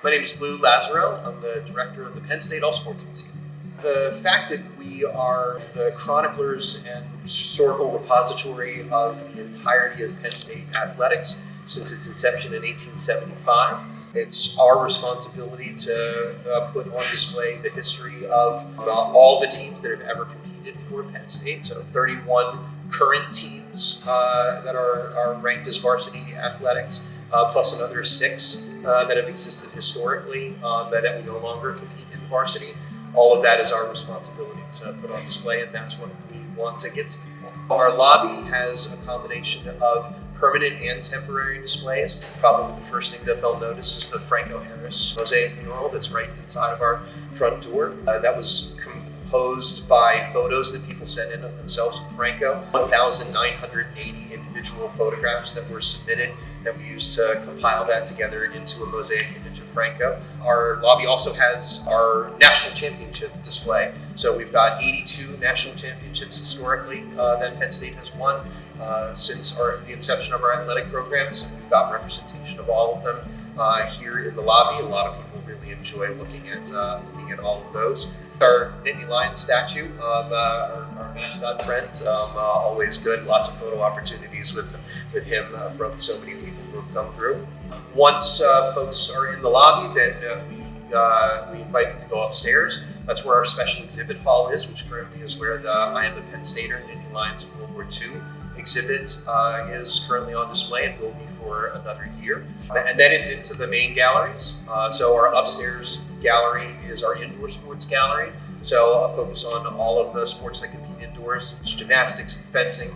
My name is Lou Lazaro. I'm the director of the Penn State All Sports Museum. The fact that we are the chroniclers and historical repository of the entirety of Penn State athletics since its inception in 1875, it's our responsibility to put on display the history of all the teams that have ever competed for Penn State. So 31 current teams that are ranked as varsity athletics, plus another 6 that have existed historically that we no longer compete in varsity. All of that is our responsibility to put on display, and that's what we want to give to people. Our lobby has a combination of permanent and temporary displays. Probably the first thing that they'll notice is the Franco Harris mosaic mural that's right inside of our front door. That was composed by photos that people sent in of themselves with Franco. 1,980 individual photographs that were submitted that we used to compile that together into a mosaic image of Franco. Our lobby also has our national championship display. So we've got 82 national championships historically that Penn State has won since the inception of our athletic programs. We've got representation of all of them here in the lobby. A lot of people really enjoy looking at all of those. Our Nittany Lion statue of our mascot friend, always good. Lots of photo opportunities with him from so many people who have come through. Once folks are in the lobby, then we invite them to go upstairs. That's where our special exhibit hall is, which currently is where the I Am a Penn Stater Nittany Lions of World War II exhibit is currently on display and will be for another year. And then it's into the main galleries. So our upstairs gallery is our indoor sports gallery. So a focus on all of the sports that compete indoors. It's gymnastics, fencing,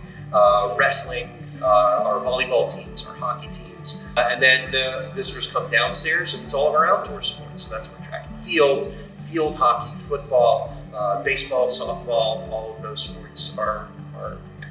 wrestling, our volleyball teams, our hockey teams. And then visitors come downstairs and it's all of our outdoor sports. So that's where track and field hockey, football, baseball, softball, all of those sports are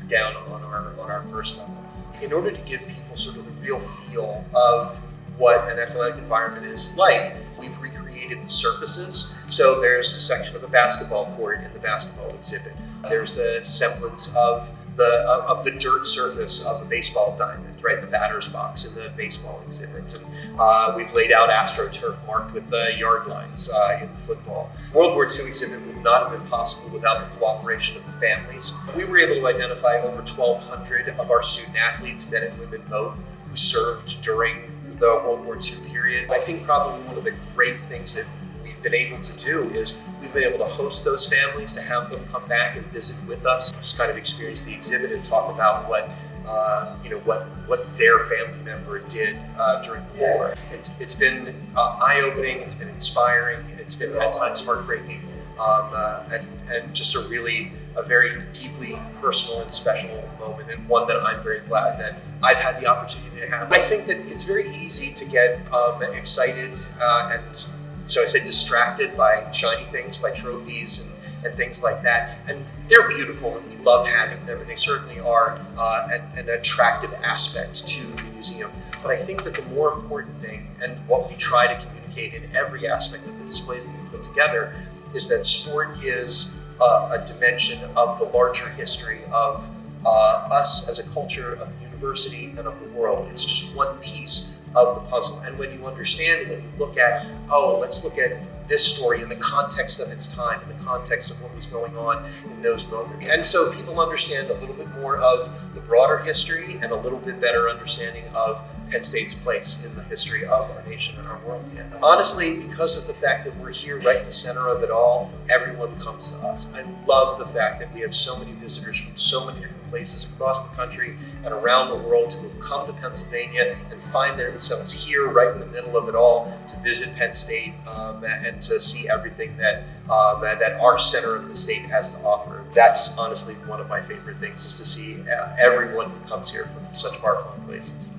down on our first level. In order to give people sort of the real feel of what an athletic environment is like, we've recreated the surfaces. So there's a section of a basketball court in the basketball exhibit. There's the semblance of the dirt surface of a baseball diamond, right? The batter's box in the baseball exhibit. And we've laid out AstroTurf marked with the yard lines in football. World War II exhibit would not have been possible without the cooperation of the families. We were able to identify over 1,200 of our student athletes, men and women both, who served during the World War II period. I think probably one of the great things that we've been able to do is we've been able to host those families, to have them come back and visit with us, just kind of experience the exhibit and talk about what their family member did during the war. It's been eye-opening, it's been inspiring, it's been at times heartbreaking, and just a very deeply personal and special moment, and one that I'm very glad that I've had the opportunity to have. I think that it's very easy to get excited and, so I say, distracted by shiny things, by trophies and things like that. And they're beautiful and we love having them, and they certainly are an attractive aspect to the museum. But I think that the more important thing, and what we try to communicate in every aspect of the displays that we put together, is that sport is a dimension of the larger history of us as a culture, of the university, and of the world. It's just one piece of the puzzle. And when you understand, when you look at, let's look at this story in the context of its time, in the context of what was going on in those moments. And so people understand a little bit more of the broader history and a little bit better understanding of Penn State's place in the history of our nation and our world. And honestly, because of the fact that we're here right in the center of it all, everyone comes to us. I love the fact that we have so many visitors from so many different places across the country and around the world who have come to Pennsylvania and find themselves here right in the middle of it all to visit Penn State and to see everything that our center of the state has to offer. That's honestly one of my favorite things, is to see everyone who comes here from such far-flung places.